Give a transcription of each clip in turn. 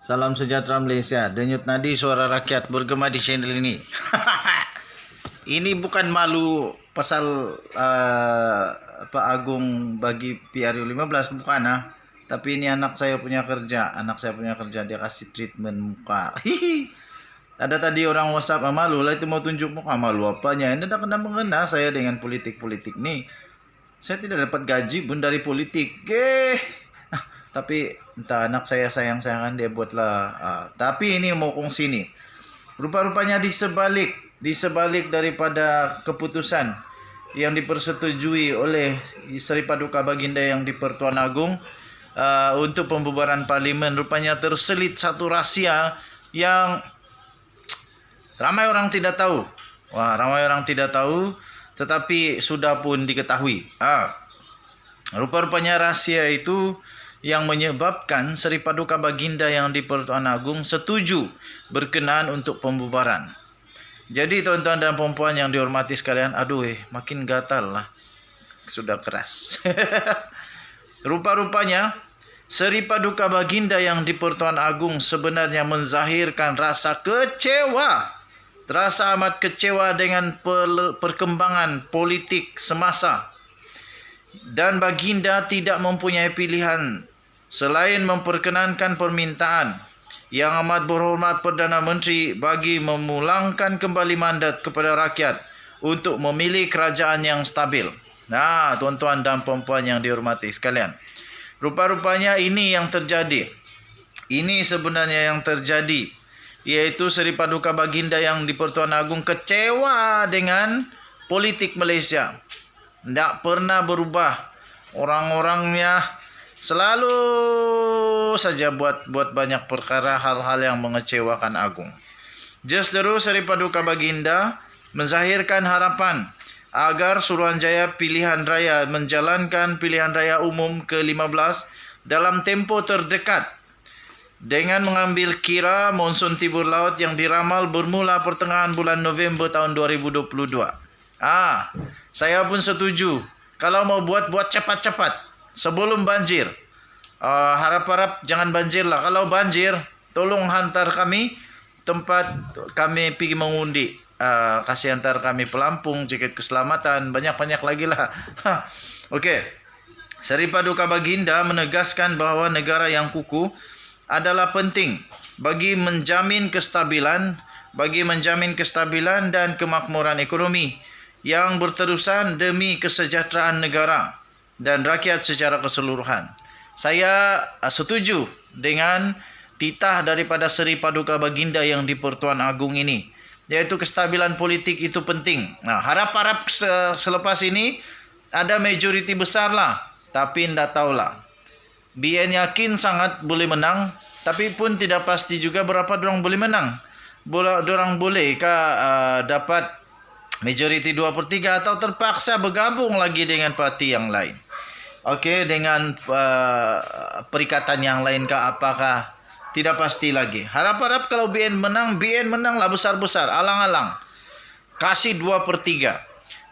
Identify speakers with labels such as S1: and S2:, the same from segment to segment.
S1: Salam sejahtera Malaysia. Denyut nadi suara rakyat bergema di channel ini. Ini bukan malu pasal Pak Agung bagi PRU 15 bukan Tapi ini anak saya punya kerja. Anak saya punya kerja, dia kasih treatment muka. Ada tadi orang WhatsApp, malu lah itu mau tunjuk muka. Malu apanya? Ini tidak kena mengena saya dengan politik-politik nih. Saya tidak dapat gaji pun dari politik. Tapi entah anak saya sayang-sayangan dia buatlah. Tapi ini mau kongsi nih. Rupa-rupanya di sebalik daripada keputusan yang dipersetujui oleh Seri Paduka Baginda yang di Pertuan Agong untuk pembubaran parlimen, rupanya terselit satu rahsia yang ramai orang tidak tahu. Ramai orang tidak tahu, tetapi sudah pun diketahui. Rupa-rupanya rahasia itu yang menyebabkan Seri Paduka Baginda yang di Pertuan Agong setuju berkenaan untuk pembubaran. Jadi tuan-tuan dan puan-puan yang dihormati sekalian, makin gatal lah. Sudah keras. Rupa-rupanya Seri Paduka Baginda yang di Pertuan Agong sebenarnya menzahirkan rasa kecewa. Terasa amat kecewa dengan perkembangan politik semasa. Dan Baginda tidak mempunyai pilihan selain memperkenankan permintaan yang amat berhormat Perdana Menteri bagi memulangkan kembali mandat kepada rakyat untuk memilih kerajaan yang stabil. Tuan-tuan dan puan-puan yang dihormati sekalian, rupa-rupanya ini yang terjadi. Ini sebenarnya yang terjadi, yaitu Seri Paduka Baginda yang di Pertuan Agong kecewa dengan politik Malaysia. Tidak pernah berubah. Orang-orangnya selalu saja buat banyak perkara, hal-hal yang mengecewakan Agong. Justru Seri Paduka Baginda menzahirkan harapan agar Suruhanjaya Pilihan Raya menjalankan pilihan raya umum ke-15 dalam tempo terdekat dengan mengambil kira monsun timur laut yang diramal bermula pertengahan bulan November tahun 2022. Saya pun setuju. Kalau mau buat cepat-cepat sebelum banjir. Harap-harap jangan banjir lah. Kalau banjir, tolong hantar kami tempat kami pergi mengundi. Kasih hantar kami pelampung, jaket keselamatan, banyak-banyak lagi lah. Okey. Seri Paduka Baginda menegaskan bahawa negara yang kukuh adalah penting bagi menjamin kestabilan dan kemakmuran ekonomi yang berterusan demi kesejahteraan negara dan rakyat secara keseluruhan. Saya setuju dengan titah daripada Seri Paduka Baginda yang di Pertuan Agong ini, yaitu kestabilan politik itu penting. Harap-harap selepas ini ada majoriti besar lah, tapi tidak tahulah. BN yakin sangat boleh menang, tapi pun tidak pasti juga berapa dorang boleh menang. Dorang bolehkah dapat majoriti 2/3 atau terpaksa bergabung lagi dengan parti yang lain. Dengan perikatan yang lain apakah tidak pasti lagi. Harap-harap kalau BN menang lah besar-besar, alang-alang. Kasih 2/3.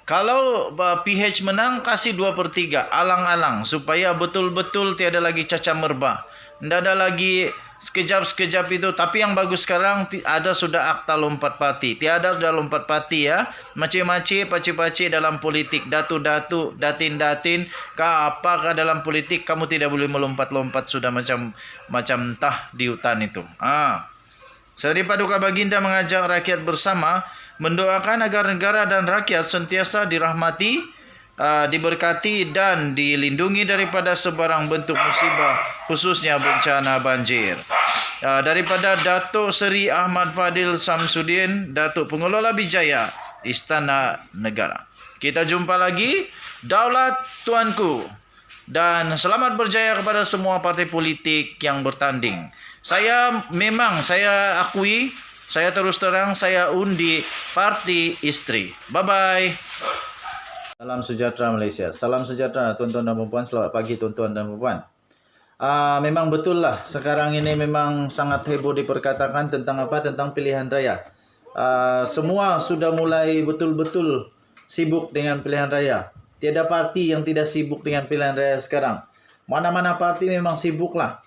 S1: Kalau PH menang, kasih 2/3, alang-alang. Supaya betul-betul tiada lagi cacah merbah. Tidak ada lagi sekejap itu. Tapi yang bagus sekarang ada sudah akta lompat parti. Tiada sudah lompat parti ya. Macam-macam paci-paci dalam politik. Datu-datu, datin-datin. Apakah dalam politik kamu tidak boleh melompat-lompat sudah macam entah di hutan itu. Seri Paduka Baginda mengajak rakyat bersama mendoakan agar negara dan rakyat sentiasa dirahmati, diberkati dan dilindungi daripada sebarang bentuk musibah, khususnya bencana banjir. Daripada Datuk Seri Ahmad Fadil Samsudin, Datuk Pengelola Bijaya, Istana Negara. Kita jumpa lagi. Daulat tuanku. Dan selamat berjaya kepada semua parti politik yang bertanding. Saya akui, saya terus terang, saya undi parti istri. Bye-bye. Salam sejahtera Malaysia. Salam sejahtera tuan-tuan dan puan-puan. Selamat pagi tuan-tuan dan puan-puan. Memang betul lah sekarang ini memang sangat heboh diperkatakan tentang tentang pilihan raya. Semua sudah mulai betul-betul sibuk dengan pilihan raya. Tiada parti yang tidak sibuk dengan pilihan raya sekarang. Mana-mana parti memang sibuk lah.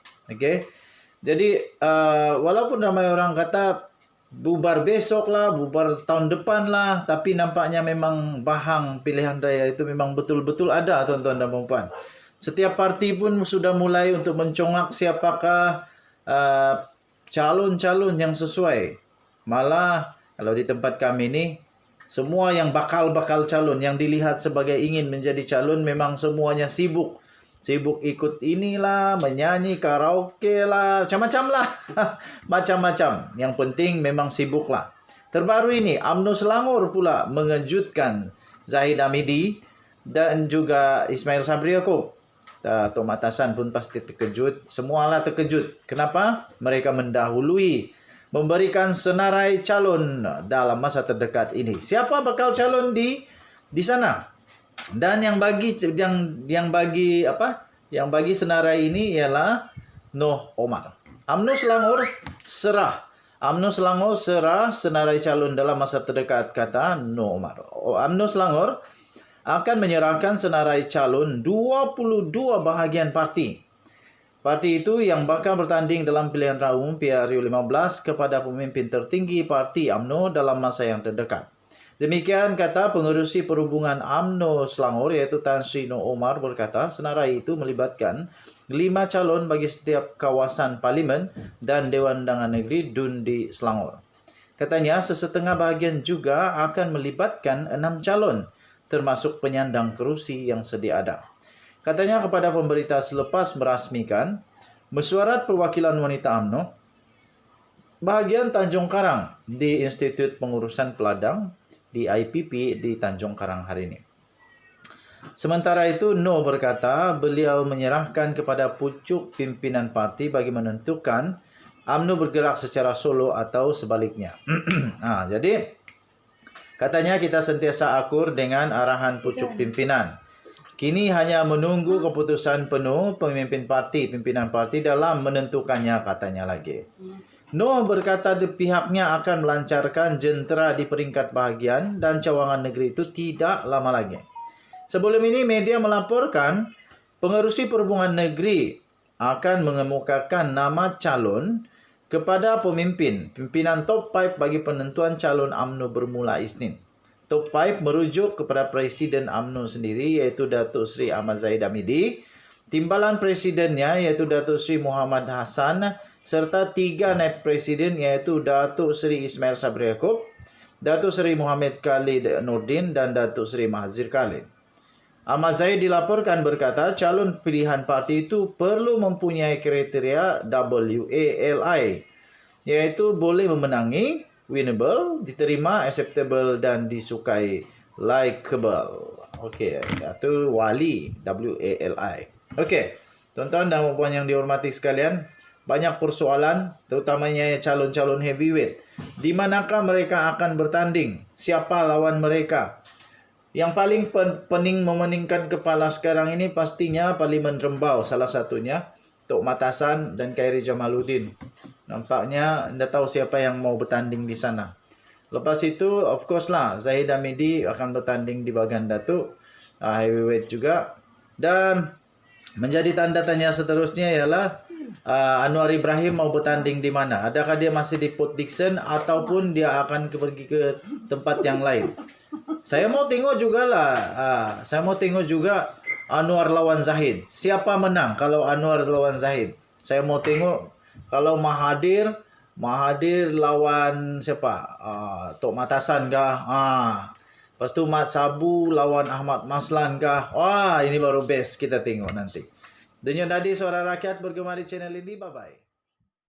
S1: Jadi walaupun ramai orang kata bubar besok lah, bubar tahun depan lah, tapi nampaknya memang bahang pilihan raya itu memang betul-betul ada, tuan-tuan dan puan-puan. Setiap parti pun sudah mulai untuk mencongak siapakah calon-calon yang sesuai. Malah kalau di tempat kami ni, semua yang bakal-bakal calon yang dilihat sebagai ingin menjadi calon memang semuanya sibuk. Sibuk ikut inilah, menyanyi, karaoke lah, macam-macam lah. Macam-macam. Yang penting memang sibuk lah. Terbaru ini, UMNO Selangor pula mengejutkan Zahid Hamidi dan juga Ismail Sabri Yaakob. Tok Mat Hassan pun pasti terkejut. Semualah terkejut. Kenapa? Mereka mendahului memberikan senarai calon dalam masa terdekat ini. Siapa bakal calon di sana? Dan yang bagi senarai ini ialah Noh Omar. UMNO Selangor serah senarai calon dalam masa terdekat, kata Noh Omar. UMNO Selangor akan menyerahkan senarai calon 22 bahagian parti. Parti itu yang bakal bertanding dalam pilihan raya umum PRU 15 kepada pemimpin tertinggi parti UMNO dalam masa yang terdekat. Demikian kata pengerusi perhubungan UMNO Selangor, iaitu Tan Sri Noh Omar, berkata senarai itu melibatkan 5 calon bagi setiap kawasan parlimen dan Dewan Undangan Negeri DUN di Selangor. Katanya sesetengah bahagian juga akan melibatkan 6 calon, termasuk penyandang kerusi yang sedia ada. Katanya kepada pemberita selepas merasmikan mesyuarat perwakilan wanita UMNO bahagian Tanjung Karang di Institut Pengurusan Peladang di IPP di Tanjung Karang hari ini. Sementara itu, Noh berkata beliau menyerahkan kepada pucuk pimpinan parti bagi menentukan UMNO bergerak secara solo atau sebaliknya. Jadi katanya kita sentiasa akur dengan arahan pucuk pimpinan. Kini hanya menunggu keputusan penuh pimpinan parti dalam menentukannya, katanya lagi. Noh berkata pihaknya akan melancarkan jentera di peringkat bahagian dan cawangan negeri itu tidak lama lagi. Sebelum ini media melaporkan pengerusi perhubungan negeri akan mengemukakan nama calon kepada pimpinan top 5 bagi penentuan calon UMNO bermula Isnin. Top 5 merujuk kepada Presiden UMNO sendiri, iaitu Datuk Seri Ahmad Zahid Hamidi, timbalan presidennya iaitu Datuk Seri Muhammad Hassan, serta 3 naib presiden iaitu Datuk Seri Ismail Sabri Yaakob, Datuk Seri Muhammad Khalid Nordin dan Datuk Seri Mahazir Khalid. Ahmad Zahid dilaporkan berkata calon pilihan parti itu perlu mempunyai kriteria WALI, iaitu boleh memenangi, winnable, diterima, acceptable dan disukai, likeable. Okey, itu wali, WALI. Okey, tuan-tuan dan puan-puan yang dihormati sekalian, banyak persoalan terutamanya calon-calon heavyweight. Di manakah mereka akan bertanding? Siapa lawan mereka? Yang paling pening memeningkan kepala sekarang ini pastinya Parlimen Rembau, salah satunya Tok Mat Hassan dan Khairi Jamaluddin. Nampaknya anda tahu siapa yang mau bertanding di sana. Lepas itu of course lah Zahid Hamidi akan bertanding di bahagian Datuk heavyweight juga. Dan menjadi tanda tanya seterusnya ialah Anwar Ibrahim mau bertanding di mana? Adakah dia masih di Port Dickson ataupun dia akan pergi ke tempat yang lain? Saya mau tengok jugalah. Saya mau tengok juga Anwar lawan Zahid. Siapa menang kalau Anwar lawan Zahid? Saya mau tengok kalau Mahathir lawan siapa? Tok Mat Hassan kah? Lepas tu Mat Sabu lawan Ahmad Maslan kah? Wah, ini baru best, kita tengok nanti. Denyut nadi suara rakyat bergema di channel ini. Bye-bye.